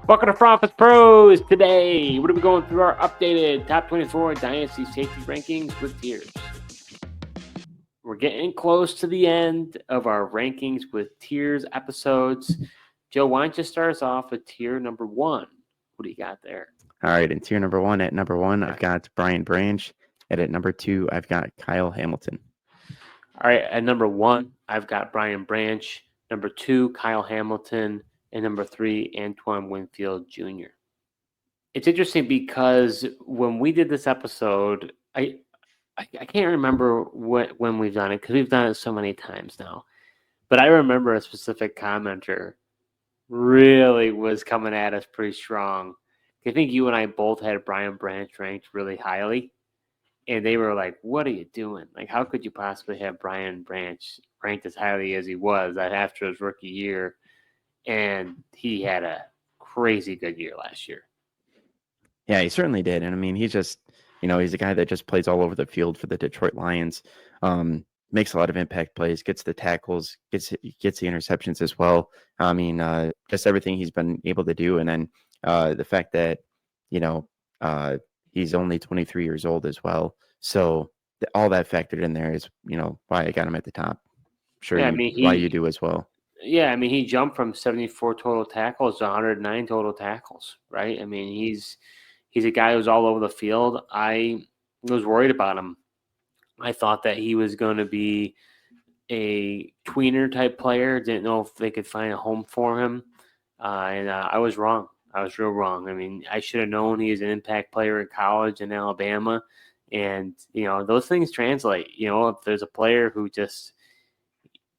Welcome to Front Office Pros. Today, we're going to be going through our updated top 24 Dynasty safety rankings with tiers. We're getting close to the end of our rankings with tiers episodes. Joe, why don't you start us off with tier number 1? What do you got there? All right, in tier number one, I've got Brian Branch. And at number 2, I've got Kyle Hamilton. All right, at number 1, I've got Brian Branch. Number 2, Kyle Hamilton. And number 3, Antoine Winfield Jr. It's interesting because when we did this episode, I can't remember when we've done it because we've done it so many times now. But I remember a specific commenter really was coming at us pretty strong. I think you and I both had Brian Branch ranked really highly. And they were like, what are you doing? Like, how could you possibly have Brian Branch ranked as highly as he was after his rookie year? And he had a crazy good year last year. Yeah, he certainly did. And I mean, he's just, he's a guy that just plays all over the field for the Detroit Lions. Makes a lot of impact plays, gets the tackles, gets the interceptions as well. I mean, just everything he's been able to do. And then the fact that, he's only 23 years old as well. So all that factored in there is, why I got him at the top. Sure, Yeah, why you do as well. Yeah, I mean, he jumped from 74 total tackles to 109 total tackles, right? I mean, he's a guy who's all over the field. I was worried about him. I thought that he was going to be a tweener type player. Didn't know if they could find a home for him, and I was wrong. I was real wrong. I mean, I should have known he was an impact player in college in Alabama, and those things translate. If there's a player who just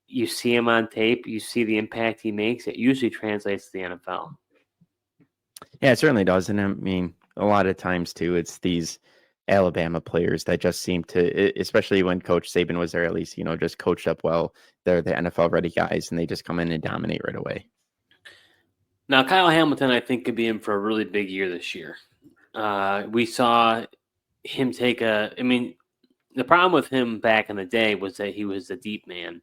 you see him on tape, you see the impact he makes, it usually translates to the NFL. Yeah, it certainly does. And I mean, a lot of times too, it's these Alabama players that just seem to, especially when Coach Saban was there, at least, just coached up well. They're the NFL ready guys and they just come in and dominate right away. Now, Kyle Hamilton, I think, could be in for a really big year this year. We saw him the problem with him back in the day was that he was the deep man.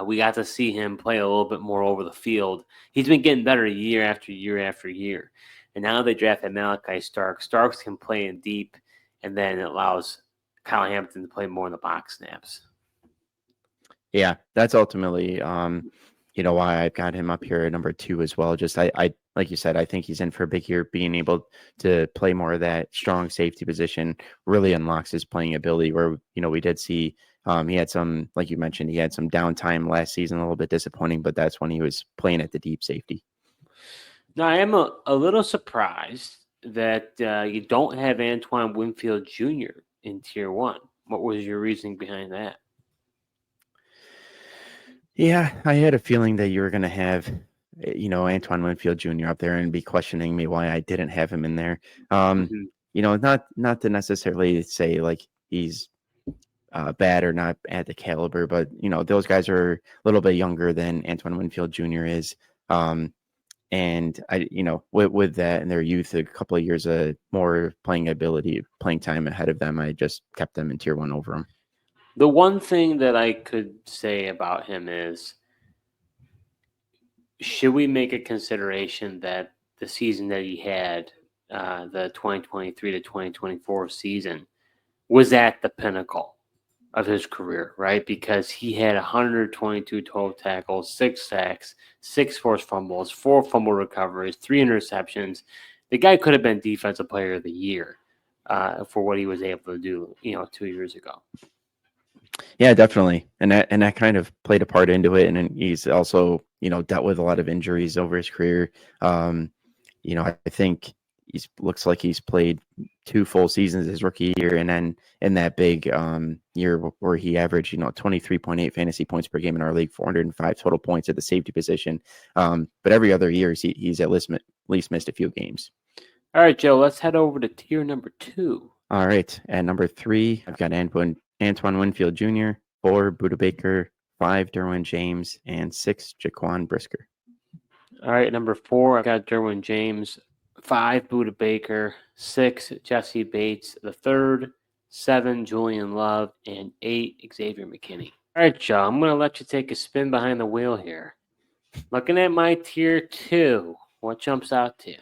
We got to see him play a little bit more over the field. He's been getting better year after year after year. And now they drafted Malachi Starks. Starks can play in deep, and then it allows Kyle Hamilton to play more in the box snaps. Yeah, that's ultimately, why I've got him up here at number 2 as well. Just I like you said, I think he's in for a big year. Being able to play more of that strong safety position really unlocks his playing ability. Where we did see he had some, like you mentioned, he had some downtime last season, a little bit disappointing, but that's when he was playing at the deep safety. Now, I am a little surprised that you don't have Antoine Winfield Jr. in Tier 1. What was your reasoning behind that? Yeah, I had a feeling that you were going to have, Antoine Winfield Jr. up there and be questioning me why I didn't have him in there. Not to necessarily say like he's bad or not at the caliber, but those guys are a little bit younger than Antoine Winfield Jr. is. And I, with that and their youth, a couple of years more playing time ahead of them, I just kept them in Tier 1 over them. The one thing that I could say about him is, should we make a consideration that the season that he had, the 2023 to 2024 season, was at the pinnacle of his career, right? Because he had 122 total tackles, 6 sacks, 6 forced fumbles, 4 fumble recoveries, 3 interceptions. The guy could have been Defensive Player of the Year for what he was able to do, 2 years ago. Yeah, definitely, and that kind of played a part into it. And he's also, dealt with a lot of injuries over his career. I think looks like he's played 2 full seasons his rookie year, and then in that big year where he averaged 23.8 fantasy points per game in our league, 405 total points at the safety position. But every other year he's at least missed a few games. All right, Joe, let's head over to tier number 2. All right, at number 3, I've got Antoine Winfield Jr., 4, Budda Baker, 5, Derwin James, and 6, Jaquan Brisker. All right, number 4, I've got Derwin James, 5, Budda Baker, 6, Jesse Bates the third, 7, Julian Love, and 8, Xavier McKinney. All right, Joe, I'm going to let you take a spin behind the wheel here. Looking at my tier 2, What jumps out to you?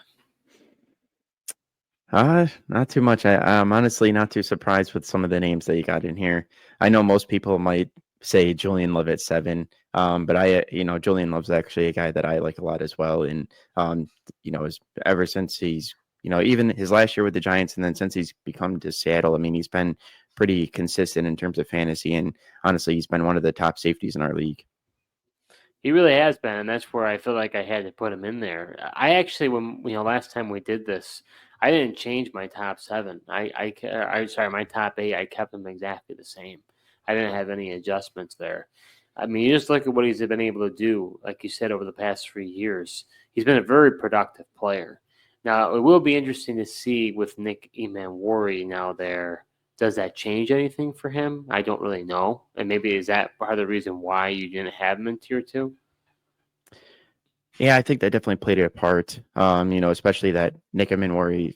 Not too much. I'm honestly not too surprised with some of the names that you got in here. I know most people might say Julian Love at 7, but Julian Love's actually a guy that I like a lot as well. And ever since he's, even his last year with the Giants, and then since he's become to Seattle, I mean, he's been pretty consistent in terms of fantasy, and honestly, he's been one of the top safeties in our league. He really has been, and that's where I feel like I had to put him in there. I actually, when last time we did this, I didn't change my top 7. My top 8. I kept them exactly the same. I didn't have any adjustments there. I mean, you just look at what he's been able to do, like you said, over the past 3 years. He's been a very productive player. Now, it will be interesting to see with Nick Emanwari now there. Does that change anything for him? I don't really know. And maybe is that part of the reason why you didn't have him in tier 2? Yeah, I think that definitely played a part. Especially that Nick Emanwari.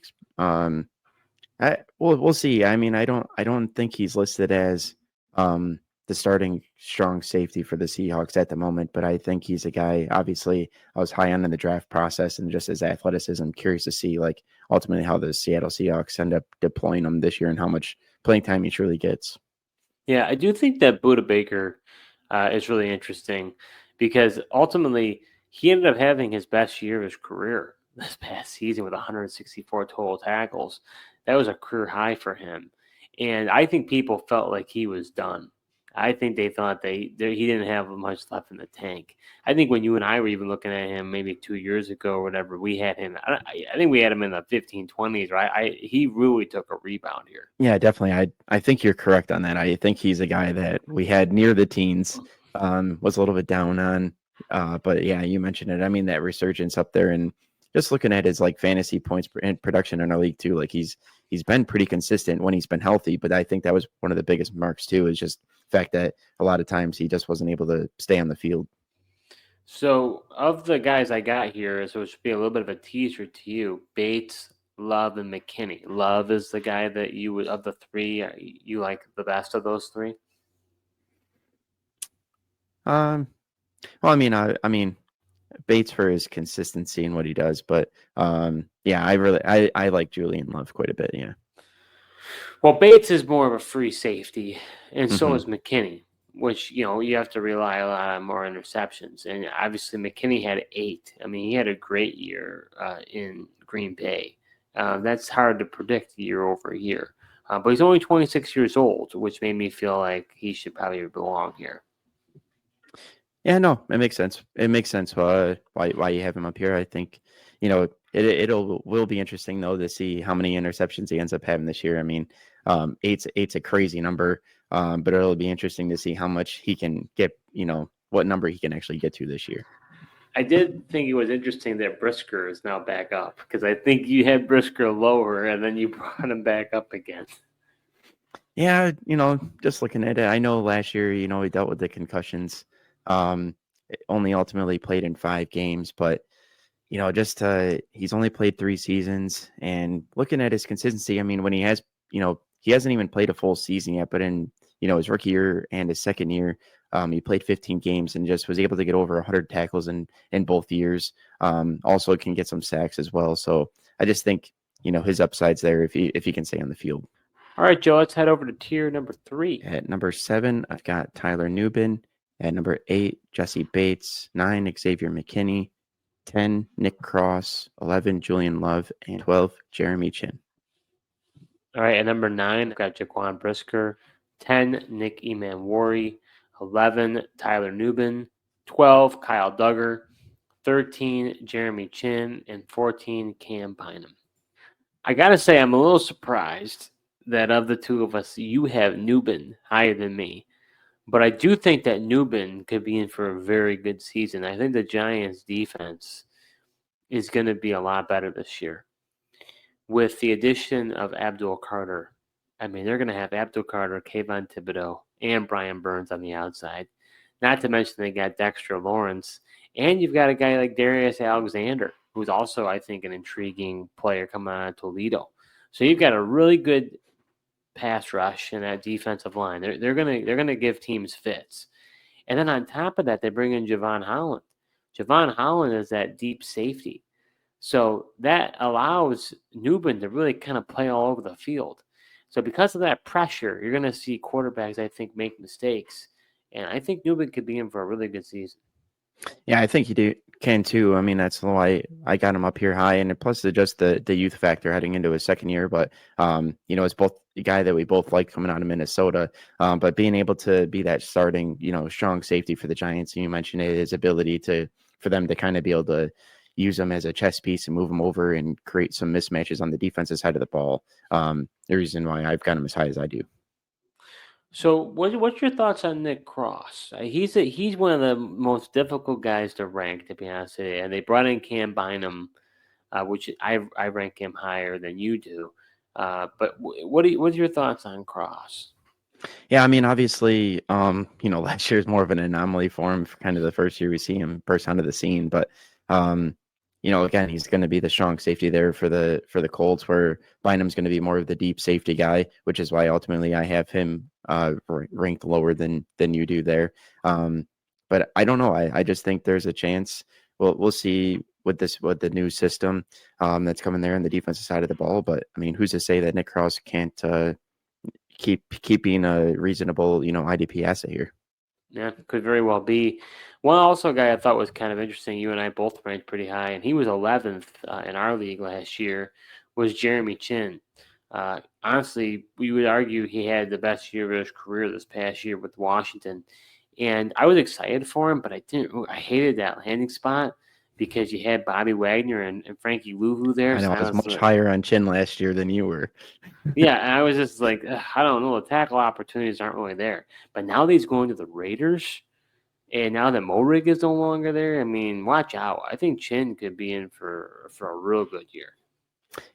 We'll see. I mean, I don't think he's listed as the starting strong safety for the Seahawks at the moment, but I think he's a guy. Obviously, I was high on in the draft process, and just his athleticism, I'm curious to see like ultimately how the Seattle Seahawks end up deploying him this year and how much playing time he truly gets. Yeah, I do think that Buda Baker is really interesting because ultimately he ended up having his best year of his career this past season with 164 total tackles. That was a career high for him. And I think people felt like he was done. I think they thought he didn't have much left in the tank. I think when you and I were even looking at him maybe 2 years ago or whatever, we had him. I think we had him in the 15-20s, right? He really took a rebound here. Yeah, definitely. I think you're correct on that. I think he's a guy that we had near the teens. Was a little bit down on, but yeah, you mentioned it. I mean, that resurgence up there, and just looking at his like fantasy points and production in our league too. Like he's been pretty consistent when he's been healthy. But I think that was one of the biggest marks too. Is just the fact that a lot of times he just wasn't able to stay on the field. So, of the guys I got here, so it should be a little bit of a teaser to you. Bates, Love, and McKinney. Love is the guy that you would, of the three, you like the best of those three? Um, well, I mean, Bates for his consistency and what he does, but yeah, I like Julian Love quite a bit. Yeah. Well, Bates is more of a free safety, and so Hmm. is McKinney, which, you have to rely a lot on more interceptions. And obviously, McKinney had 8. I mean, he had a great year in Green Bay. That's hard to predict year over year. But he's only 26 years old, which made me feel like he should probably belong here. Yeah, no, it makes sense. It makes sense why you have him up here. I think, will be interesting though to see how many interceptions he ends up having this year. I mean, eight's a crazy number, but it'll be interesting to see how much he can get. What number he can actually get to this year. I did think it was interesting that Brisker is now back up because I think you had Brisker lower and then you brought him back up again. Yeah, just looking at it, I know last year, he dealt with the concussions. Um, Only ultimately played in 5 games, but just he's only played 3 seasons, and looking at his consistency, I mean, when he has, he hasn't even played a full season yet, but in his rookie year and his second year, he played 15 games and just was able to get over 100 tackles in both years. Also can get some sacks as well. So I just think his upside's there if he can stay on the field. All right, Joe, let's head over to tier number 3. At number 7, I've got Tyler Nubin. At number 8, Jesse Bates. 9, Xavier McKinney. 10, Nick Cross. 11, Julian Love. And 12, Jeremy Chin. All right, at number 9, I've got Jaquan Brisker. 10, Nick Emanwari. 11, Tyler Nubin. 12, Kyle Duggar. 13, Jeremy Chin. And 14, Cam Bynum. I got to say, I'm a little surprised that of the two of us, you have Nubin higher than me. But I do think that Nubin could be in for a very good season. I think the Giants' defense is going to be a lot better this year. With the addition of Abdul Carter, I mean, they're going to have Abdul Carter, Kayvon Thibodeau, and Brian Burns on the outside. Not to mention they got Dexter Lawrence, and you've got a guy like Darius Alexander, who's also, I think, an intriguing player coming out of Toledo. So you've got a really good pass rush in that defensive line. They're gonna give teams fits. And then on top of that, they bring in Javon Holland. Javon Holland is that deep safety. So that allows Newbin to really kind of play all over the field. So because of that pressure, you're going to see quarterbacks, I think, make mistakes. And I think Newbin could be in for a really good season. Yeah, I think can too. I mean, that's why I got him up here high, and plus just the youth factor heading into his second year. But it's both the guy that we both like coming out of Minnesota, but being able to be that starting, strong safety for the Giants. And you mentioned his ability for them to kind of be able to use him as a chess piece and move him over and create some mismatches on the defensive side of the ball. The reason why I've got him as high as I do. So, what's your thoughts on Nick Cross? He's one of the most difficult guys to rank, to be honest with you. And they brought in Cam Bynum, which I rank him higher than you do. But what's your thoughts on Cross? Yeah, I mean, obviously, last year is more of an anomaly for him, for kind of the first year we see him burst onto the scene. But, again, he's going to be the strong safety there for the Colts, where Bynum's going to be more of the deep safety guy, which is why ultimately I have him ranked lower than you do there. But I don't know. I just think there's a chance. We'll see with the new system that's coming there on the defensive side of the ball. But I mean, who's to say that Nick Cross can't keeping a reasonable, IDP asset here? Yeah, could very well be. One also guy I thought was kind of interesting. You and I both ranked pretty high, and he was 11th in our league last year. Was Jeremy Chin. Honestly, we would argue he had the best year of his career this past year with Washington, and I was excited for him, but I didn't. I hated that landing spot because you had Bobby Wagner and Frankie Louvu there. I know So I was much higher on Chin last year than you were. yeah, and I was just like, I don't know. The tackle opportunities aren't really there. But now that he's going to the Raiders, and now that Morig is no longer there, I mean, watch out. I think Chin could be in for a real good year.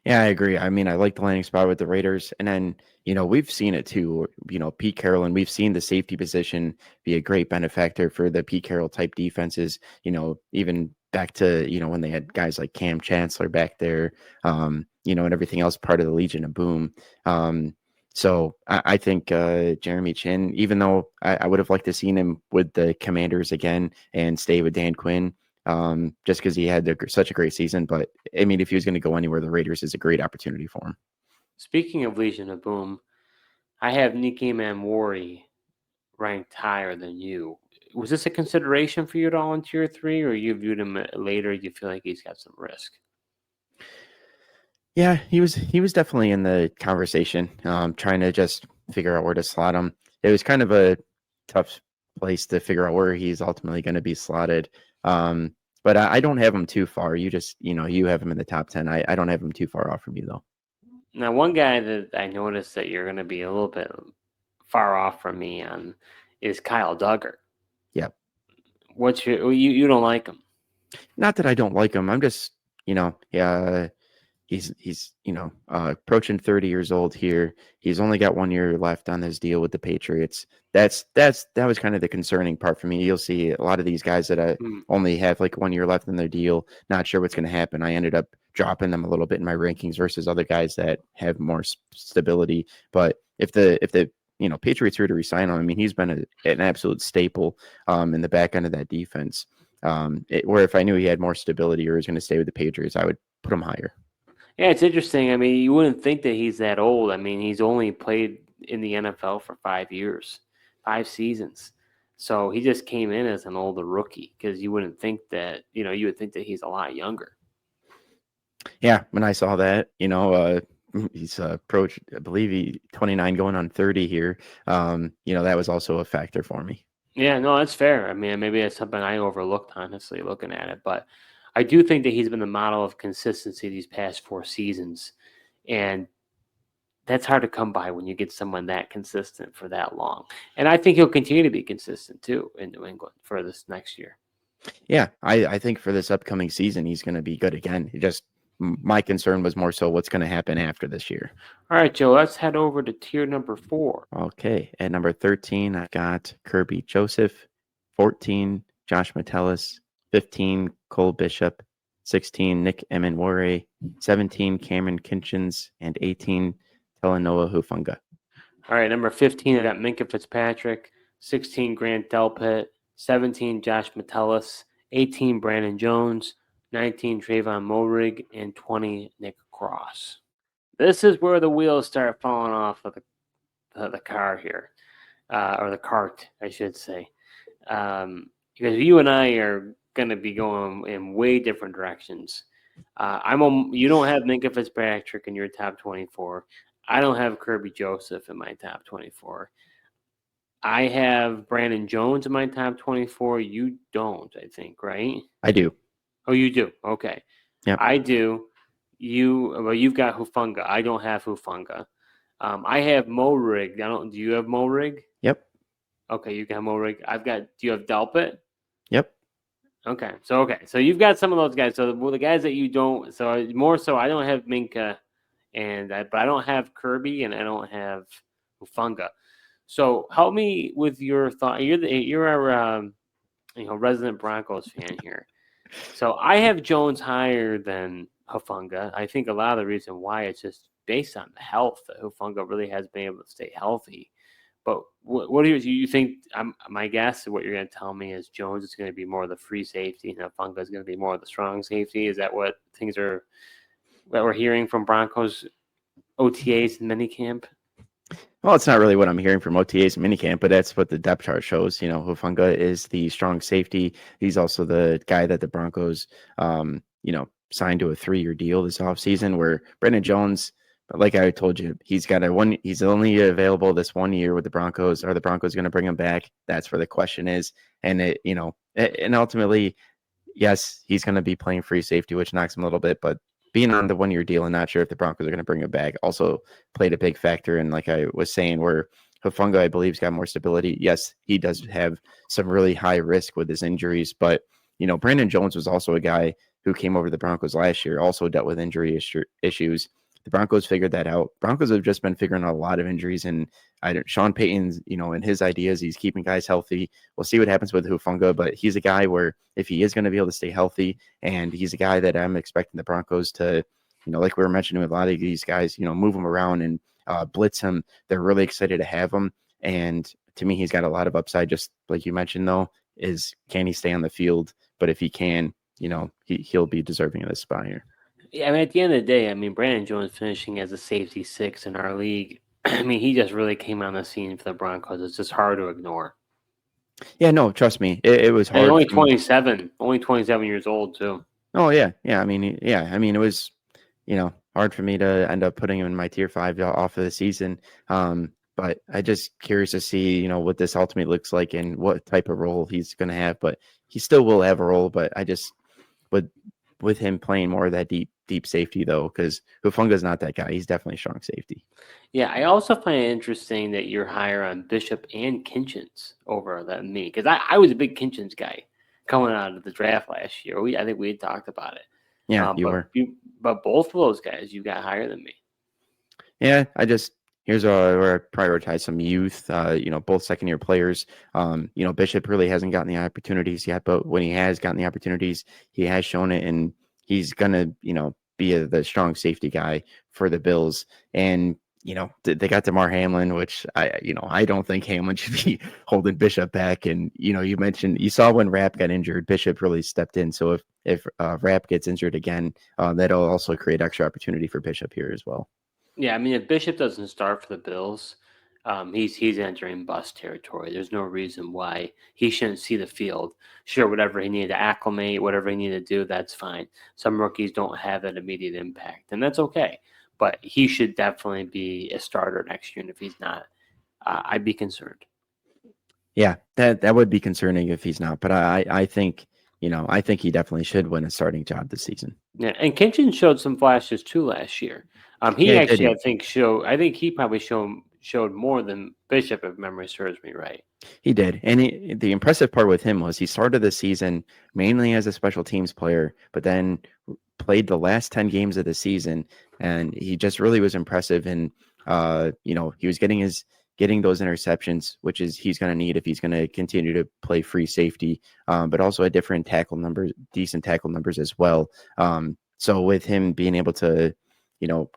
Yeah, I agree. I mean, I like the landing spot with the Raiders. And then, we've seen it too. Pete Carroll, and we've seen the safety position be a great benefactor for the Pete Carroll type defenses, even back to, when they had guys like Cam Chancellor back there, and everything else part of the Legion of Boom. So I think Jeremy Chin, even though I would have liked to seen him with the Commanders again and stay with Dan Quinn, just because he had such a great season. But I mean, if he was going to go anywhere, the Raiders is a great opportunity for him. Speaking of Legion of Boom, I have Nicky Mamori ranked higher than you. Was this a consideration for you at all in tier 3, or you viewed him later? You feel like he's got some risk? Yeah, he was definitely in the conversation, trying to just figure out where to slot him. It was kind of a tough place to figure out where he's ultimately going to be slotted. But I don't have him too far. You just, you have him in the top 10. I don't have him too far off from you, though. Now, one guy that I noticed that you're going to be a little bit far off from me on is Kyle Duggar. Yep. What's you don't like him? Not that I don't like him. I'm just, yeah, he's approaching 30 years old here. He's only got 1 year left on his deal with the Patriots. That was kind of the concerning part for me. You'll see a lot of these guys that only have like 1 year left in their deal, not sure what's going to happen. I ended up dropping them a little bit in my rankings versus other guys that have more stability. But if the Patriots were to resign him, I mean, he's been an absolute staple in the back end of that defense. Where if I knew he had more stability or was going to stay with the Patriots, I would put him higher. Yeah, it's interesting. I mean, you wouldn't think that he's that old. I mean, he's only played in the NFL for 5 years, 5 seasons. So he just came in as an older rookie because you wouldn't think that, you would think that he's a lot younger. Yeah, when I saw that, he's approached, I believe he 29 going on 30 here. That was also a factor for me. Yeah, no, that's fair. I mean, maybe that's something I overlooked, honestly, looking at it. But I do think that he's been the model of consistency these past 4 seasons. And that's hard to come by when you get someone that consistent for that long. And I think he'll continue to be consistent, too, in New England for this next year. Yeah, I think for this upcoming season, he's going to be good again. My concern was more so what's going to happen after this year. All right, Joe, let's head over to tier number 4. Okay, at number 13, I got Kirby Joseph, 14, Josh Metellus, 15, Cole Bishop, 16, Nick Emenwore, 17, Cameron Kinchins, and 18, Talanoa Hufunga. All right, number 15, I got Minkah Fitzpatrick, 16, Grant Delpit, 17, Josh Metellus, 18, Brandon Jones, 19 Trayvon Moehrig, and 20 Nick Cross. This is where the wheels start falling off of the car here, or the cart, I should say, because you and I are going to be going in way different directions. You don't have Minka Fitzpatrick in your top 24. I don't have Kirby Joseph in my top 24. I have Brandon Jones in my top 24. You don't, I think, right? I do. Oh, you do. Okay. Yep. I do. You've got Hufanga. I don't have Hufanga. I have Moehrig. Do you have Moehrig? Yep. Okay, you got Moehrig. Do you have Delpit? Yep. Okay. So you've got some of those guys. So the guys that you don't. So more so, I don't have Minka, but I don't have Kirby, and I don't have Hufanga. So help me with your thought. You're our resident Broncos fan here. So I have Jones higher than Hufanga. I think a lot of the reason why it's just based on the health that Hufanga really has been able to stay healthy. But what do you think? My guess, what you're going to tell me is Jones is going to be more of the free safety, and Hufanga is going to be more of the strong safety. Is that what things are that we're hearing from Broncos OTAs and minicamp? Well, it's not really what I'm hearing from OTAs and minicamp, but that's what the depth chart shows. Hufanga is the strong safety. He's also the guy that the Broncos, signed to a 3-year deal this offseason, where Brandon Jones, like I told you, he's only available this 1 year with the Broncos. Are the Broncos going to bring him back? That's where the question is. And and ultimately, yes, he's going to be playing free safety, which knocks him a little bit, but being on the 1-year deal and not sure if the Broncos are going to bring him back also played a big factor. And like I was saying, where Hufanga, I believe, has got more stability. Yes, he does have some really high risk with his injuries, but Brandon Jones was also a guy who came over the Broncos last year, also dealt with injury issues. The Broncos figured that out. Broncos have just been figuring out a lot of injuries, and Sean Payton's, and his ideas, he's keeping guys healthy. We'll see what happens with Hufanga, but he's a guy where if he is going to be able to stay healthy, and he's a guy that I'm expecting the Broncos to, like we were mentioning with a lot of these guys, move him around and blitz him. They're really excited to have him. And to me, he's got a lot of upside, just like you mentioned, though, is can he stay on the field? But if he can, he'll be deserving of this spot here. Yeah, at the end of the day, Brandon Jones finishing as a safety 6 in our league, he just really came on the scene for the Broncos. It's just hard to ignore. Yeah, no, trust me, it was hard. And only 27 years old too. Oh yeah. It was, hard for me to end up putting him in my tier 5 off of the season. But I just curious to see, what this ultimately looks like and what type of role he's going to have. But he still will have a role. But I just with him playing more of that deep safety, though, because Hufunga's not that guy. He's definitely strong safety. Yeah, I also find it interesting that you're higher on Bishop and Kinchins over than me, because I was a big Kinchins guy coming out of the draft last year. I think we had talked about it. Yeah, you were. But both of those guys you got higher than me. Yeah, here's where I prioritize some youth, both second-year players. Bishop really hasn't gotten the opportunities yet, but when he has gotten the opportunities, he has shown it, and he's going to, be the strong safety guy for the Bills. And, they got DeMar Hamlin, which I don't think Hamlin should be holding Bishop back. And, you saw when Rapp got injured, Bishop really stepped in. So if Rapp gets injured again, that'll also create extra opportunity for Bishop here as well. Yeah, if Bishop doesn't start for the Bills, he's entering bust territory. There's no reason why he shouldn't see the field. Sure, whatever he needed to acclimate, whatever he needed to do, that's fine. Some rookies don't have that immediate impact, and that's okay. But he should definitely be a starter next year, and if he's not, I'd be concerned. Yeah, that would be concerning if he's not. But I think he definitely should win a starting job this season. Yeah, and Kinchin showed some flashes too last year. I think he probably showed more than Bishop, if memory serves me right. He did. And the impressive part with him was he started the season mainly as a special teams player, but then played the last 10 games of the season, and he just really was impressive. And he was getting those interceptions, which is he's going to need if he's going to continue to play free safety, but also a decent tackle numbers as well. So with him being able to,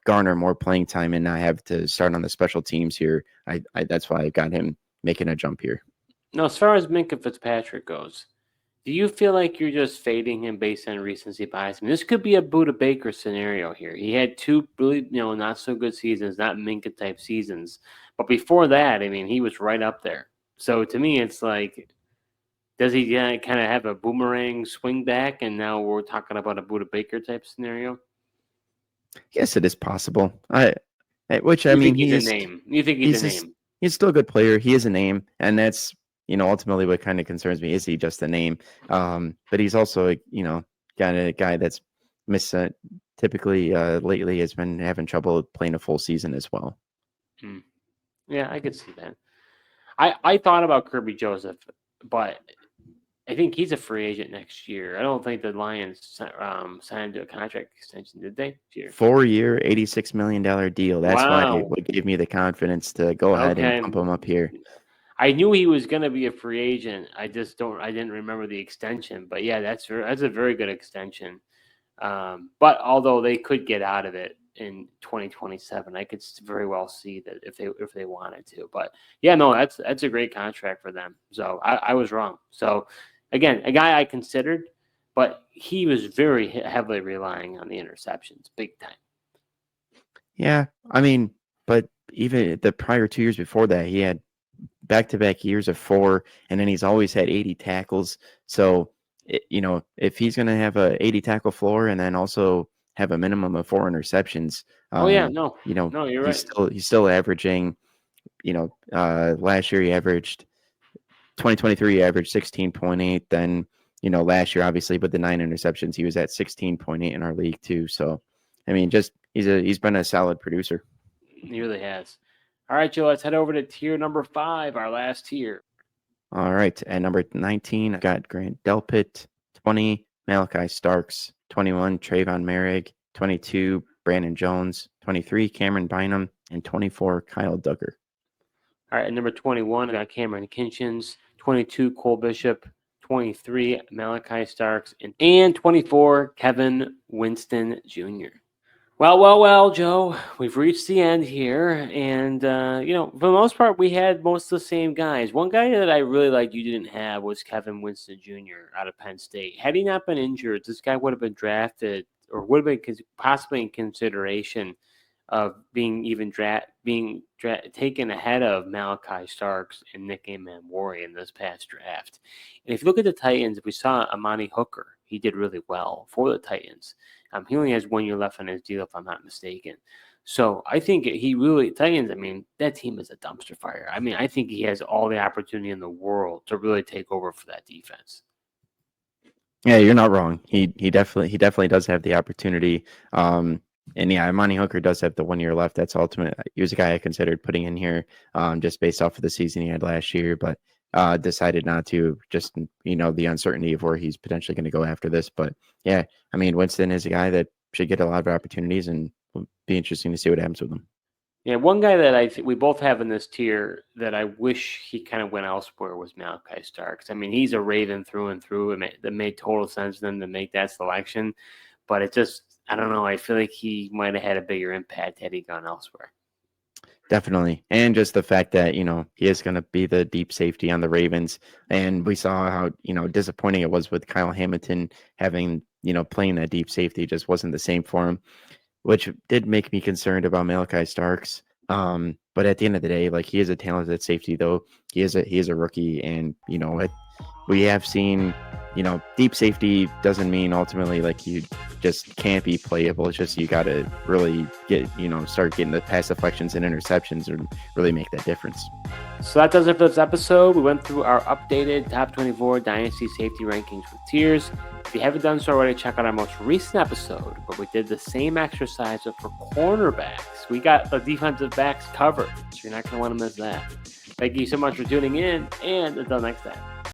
garner more playing time and not have to start on the special teams here, that's why I got him making a jump here. Now, as far as Minka Fitzpatrick goes, Do you feel like you're just fading him based on recency bias? I mean, this could be a Buda Baker scenario here. He had 2 really, not so good seasons, not Minka type seasons. But before that, I mean, he was right up there. So to me, it's like, does he kind of have a boomerang swing back, and now we're talking about a Buda Baker type scenario? Yes, it is possible. Which You I mean, think he's a name? You think he's a name? He's still a good player. He is a name, and that's ultimately what kind of concerns me. Is he just a name? But he's also got a guy that's typically lately has been having trouble playing a full season as well. Yeah, I could see that. I thought about Kirby Joseph, but I think he's a free agent next year. I don't think the Lions signed a contract extension, did they? 4-year, $86 million deal. That's Wow. what gave me the confidence to go ahead and pump him up here. I knew he was going to be a free agent. I didn't remember the extension. But yeah, that's a very good extension. But although they could get out of it in 2027, I could very well see that if they wanted to. But yeah, no, that's a great contract for them. So I was wrong. So again, a guy I considered, but he was very heavily relying on the interceptions, big time. Yeah, I mean, but even the prior 2 years before that, he had back-to-back years of 4, and then he's always had 80 tackles. So, if he's going to have a 80 tackle floor and then also have a minimum of 4 interceptions, you're right. He's still averaging. Last year he averaged 2023. He averaged 16.8. Then last year obviously, but the 9 interceptions, he was at 16.8 in our league too. So, I mean, just he's been a solid producer. He really has. All right, Joe, let's head over to tier number 5, our last tier. All right. At number 19, I got Grant Delpit. 20, Malachi Starks. 21, Trayvon Merrick. 22, Brandon Jones. 23, Cameron Bynum. And 24, Kyle Duggar. All right, at number 21, I got Cameron Kinchins. 22, Cole Bishop. 23, Malachi Starks. And 24, Kevin Winston Jr. Well, Joe, we've reached the end here. And, for the most part, we had most of the same guys. One guy that I really liked you didn't have was Kevin Winston Jr. out of Penn State. Had he not been injured, this guy would have been drafted or would have been possibly in consideration of being taken ahead of Malachi Starks and Nick Amamori in this past draft. And if you look at the Titans, we saw Amani Hooker. He did really well for the Titans. He only has 1 year left on his deal, if I'm not mistaken. So I think Titans, I mean, that team is a dumpster fire. I mean, I think he has all the opportunity in the world to really take over for that defense. Yeah, you're not wrong. He definitely does have the opportunity. And yeah, Amani Hooker does have the 1 year left. That's ultimate. He was a guy I considered putting in here just based off of the season he had last year, but decided not to, just, the uncertainty of where he's potentially going to go after this. But yeah, I mean, Winston is a guy that should get a lot of opportunities, and it'll be interesting to see what happens with him. Yeah, one guy that I think we both have in this tier that I wish he kind of went elsewhere was Malachi Starks. I mean, he's a Raven through and through. It made total sense to them to make that selection, but it just, I don't know. I feel like he might have had a bigger impact had he gone elsewhere. Definitely. And just the fact that, he is going to be the deep safety on the Ravens. And we saw how, disappointing it was with Kyle Hamilton having, playing that deep safety just wasn't the same for him, which did make me concerned about Malachi Starks. But at the end of the day, like, he is a talented safety, though. He is a rookie, and, we have seen, deep safety doesn't mean ultimately like you just can't be playable. It's just you got to really get, start getting the pass deflections and interceptions and really make that difference. So that does it for this episode. We went through our updated top 24 Dynasty safety rankings with tiers. If you haven't done so already, check out our most recent episode where we did the same exercise but for cornerbacks. We got the defensive backs covered, so you're not going to want to miss that. Thank you so much for tuning in, and until next time.